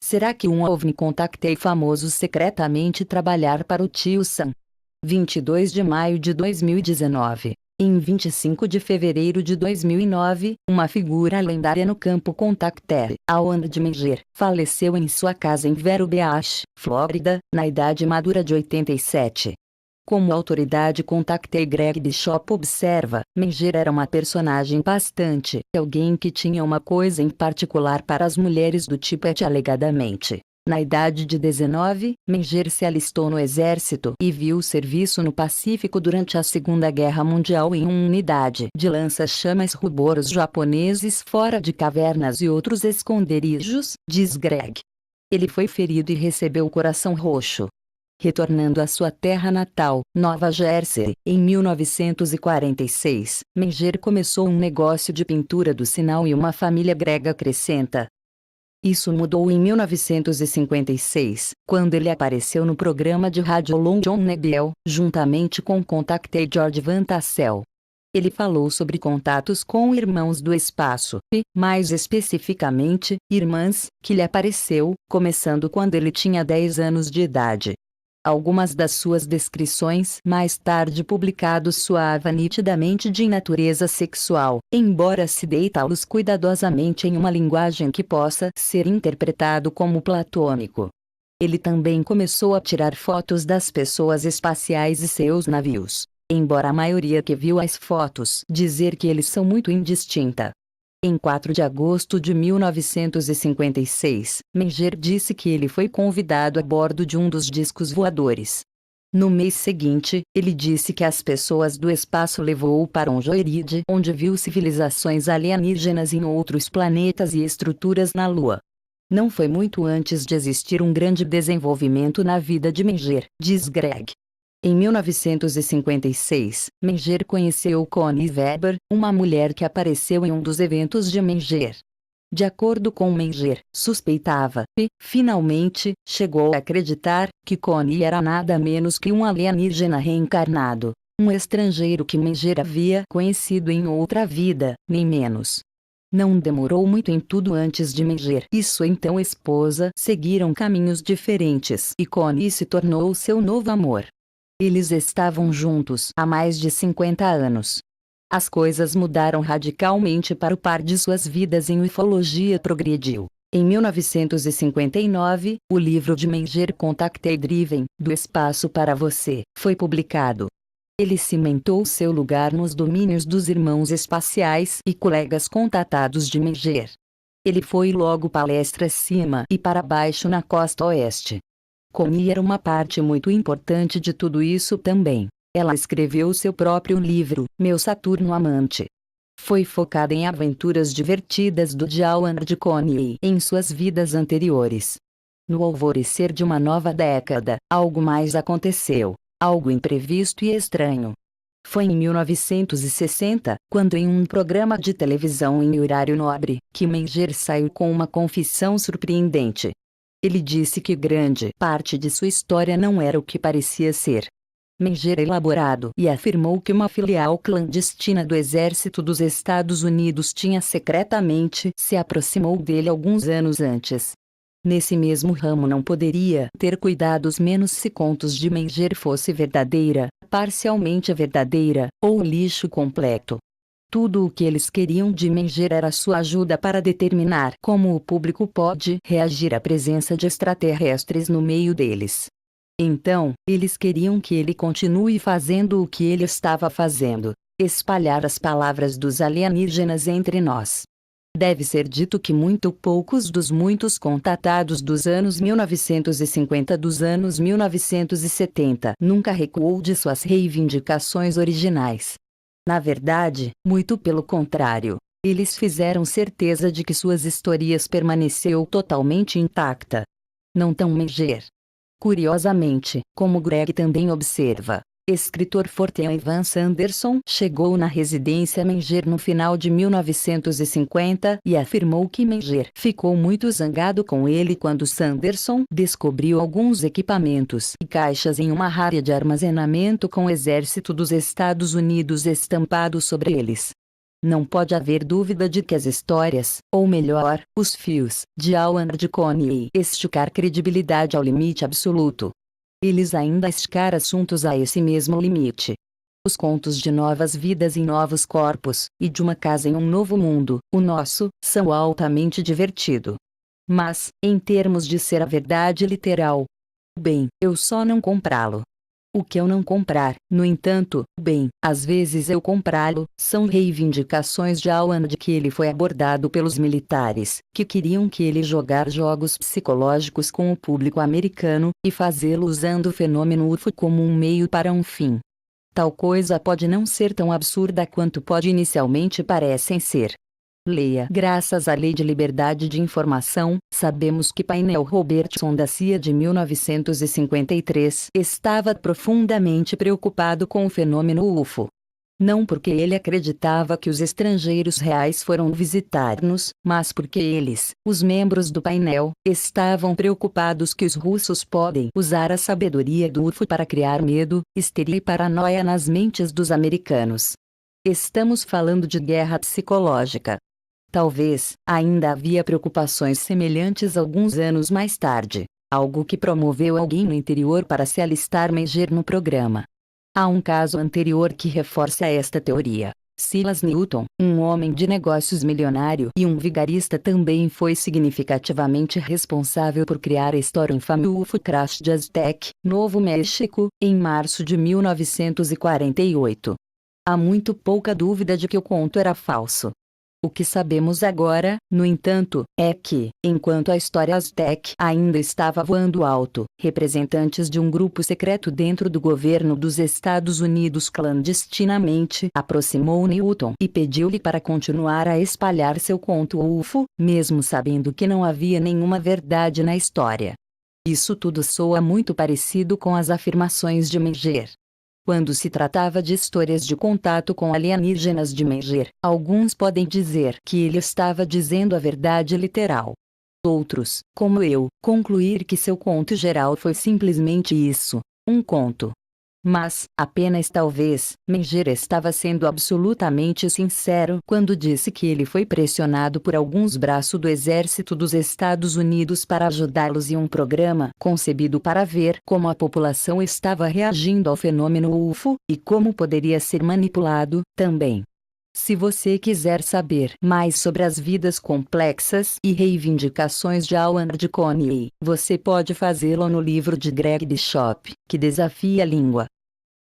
Será que um OVNI contactei famoso secretamente trabalhar para o tio Sam? 22 de maio de 2019. Em 25 de fevereiro de 2009, uma figura lendária no campo Contacter, Alan de Menger, faleceu em sua casa em Vero Beach, Flórida, na idade madura de 87. Como autoridade Contacter Greg Bishop observa, Menger era uma personagem bastante, alguém que tinha uma coisa em particular para as mulheres do Tibete alegadamente. Na idade de 19, Menger se alistou no exército e viu serviço no Pacífico durante a Segunda Guerra Mundial em uma unidade de lança-chamas ruboros japoneses fora de cavernas e outros esconderijos, diz Greg. Ele foi ferido e recebeu o coração roxo. Retornando à sua terra natal, Nova Jersey, em 1946, Menger começou um negócio de pintura do sinal e uma família grega acrescenta. Isso mudou em 1956, quando ele apareceu no programa de rádio Long John Nebel, juntamente com o Contactei George Van Tassel. Ele falou sobre contatos com irmãos do espaço, e, mais especificamente, irmãs, que lhe apareceu, começando quando ele tinha 10 anos de idade. Algumas das suas descrições mais tarde publicados soavam nitidamente de natureza sexual, embora se deitá-los cuidadosamente em uma linguagem que possa ser interpretado como platônico. Ele também começou a tirar fotos das pessoas espaciais e seus navios, embora a maioria que viu as fotos dizer que eles são muito indistinta. Em 4 de agosto de 1956, Menger disse que ele foi convidado a bordo de um dos discos voadores. No mês seguinte, ele disse que as pessoas do espaço levou-o para um joyride onde viu civilizações alienígenas em outros planetas e estruturas na Lua. Não foi muito antes de existir um grande desenvolvimento na vida de Menger, diz Greg. Em 1956, Menger conheceu Connie Weber, uma mulher que apareceu em um dos eventos de Menger. De acordo com Menger, suspeitava, e, finalmente, chegou a acreditar, que Connie era nada menos que um alienígena reencarnado. Um estrangeiro que Menger havia conhecido em outra vida, nem menos. Não demorou muito em tudo antes de Menger e sua então esposa seguiram caminhos diferentes e Connie se tornou seu novo amor. Eles estavam juntos há mais de 50 anos. As coisas mudaram radicalmente para o par de suas vidas e a ufologia progrediu. Em 1959, o livro de Menger Contactei Driven, Do Espaço para Você, foi publicado. Ele cimentou seu lugar nos domínios dos irmãos espaciais e colegas contatados de Menger. Ele foi logo palestra acima e para baixo na costa oeste. Connie era uma parte muito importante de tudo isso também. Ela escreveu seu próprio livro, Meu Saturno Amante. Foi focada em aventuras divertidas do Alan de Connie em suas vidas anteriores. No alvorecer de uma nova década, algo mais aconteceu, algo imprevisto e estranho. Foi em 1960, quando em um programa de televisão em horário nobre, que Menger saiu com uma confissão surpreendente. Ele disse que grande parte de sua história não era o que parecia ser. Menger elaborado e afirmou que uma filial clandestina do Exército dos Estados Unidos tinha secretamente se aproximou dele alguns anos antes. Nesse mesmo ramo não poderia ter cuidados menos se contos de Menger fosse verdadeira, parcialmente verdadeira, ou lixo completo. Tudo o que eles queriam de Menger era sua ajuda para determinar como o público pode reagir à presença de extraterrestres no meio deles. Então, eles queriam que ele continue fazendo o que ele estava fazendo, espalhar as palavras dos alienígenas entre nós. Deve ser dito que muito poucos dos muitos contatados dos anos 1950 dos anos 1970 nunca recuou de suas reivindicações originais. Na verdade, muito pelo contrário. Eles fizeram certeza de que suas histórias permaneceu totalmente intacta. Não tão Menger. Curiosamente, como Greg também observa, escritor Fortean Ivan Sanderson chegou na residência Menger no final de 1950 e afirmou que Menger ficou muito zangado com ele quando Sanderson descobriu alguns equipamentos e caixas em uma área de armazenamento com o Exército dos Estados Unidos estampado sobre eles. Não pode haver dúvida de que as histórias, ou melhor, os fios, de Alan Ardiconey esticar credibilidade ao limite absoluto. Eles ainda esticar assuntos a esse mesmo limite. Os contos de novas vidas em novos corpos, e de uma casa em um novo mundo, o nosso, são altamente divertido. Mas, em termos de ser a verdade literal, bem, eu só não comprá-lo. O que eu não comprar, no entanto, bem, às vezes eu comprá-lo, são reivindicações de Alan de que ele foi abordado pelos militares, que queriam que ele jogar jogos psicológicos com o público americano, e fazê-lo usando o fenômeno UFO como um meio para um fim. Tal coisa pode não ser tão absurda quanto pode inicialmente parecem ser. Leia. Graças à Lei de Liberdade de Informação, sabemos que Painel Robertson da CIA de 1953 estava profundamente preocupado com o fenômeno UFO. Não porque ele acreditava que os estrangeiros reais foram visitar-nos, mas porque eles, os membros do painel, estavam preocupados que os russos podem usar a sabedoria do UFO para criar medo, histeria e paranoia nas mentes dos americanos. Estamos falando de guerra psicológica. Talvez, ainda havia preocupações semelhantes alguns anos mais tarde, algo que promoveu alguém no interior para se alistar Menger no programa. Há um caso anterior que reforça esta teoria. Silas Newton, um homem de negócios milionário e um vigarista, também foi significativamente responsável por criar a história infame UFO Crash de Aztec, Novo México, em março de 1948. Há muito pouca dúvida de que o conto era falso. O que sabemos agora, no entanto, é que, enquanto a história Aztec ainda estava voando alto, representantes de um grupo secreto dentro do governo dos Estados Unidos clandestinamente aproximou Newton e pediu-lhe para continuar a espalhar seu conto UFO, mesmo sabendo que não havia nenhuma verdade na história. Isso tudo soa muito parecido com as afirmações de Menger. Quando se tratava de histórias de contato com alienígenas de Menger, alguns podem dizer que ele estava dizendo a verdade literal. Outros, como eu, concluir que seu conto geral foi simplesmente isso, um conto. Mas, apenas talvez, Menger estava sendo absolutamente sincero quando disse que ele foi pressionado por alguns braços do exército dos Estados Unidos para ajudá-los em um programa concebido para ver como a população estava reagindo ao fenômeno UFO, e como poderia ser manipulado, também. Se você quiser saber mais sobre as vidas complexas e reivindicações de Alan Ardiconey, você pode fazê-lo no livro de Greg Bishop, que desafia a língua.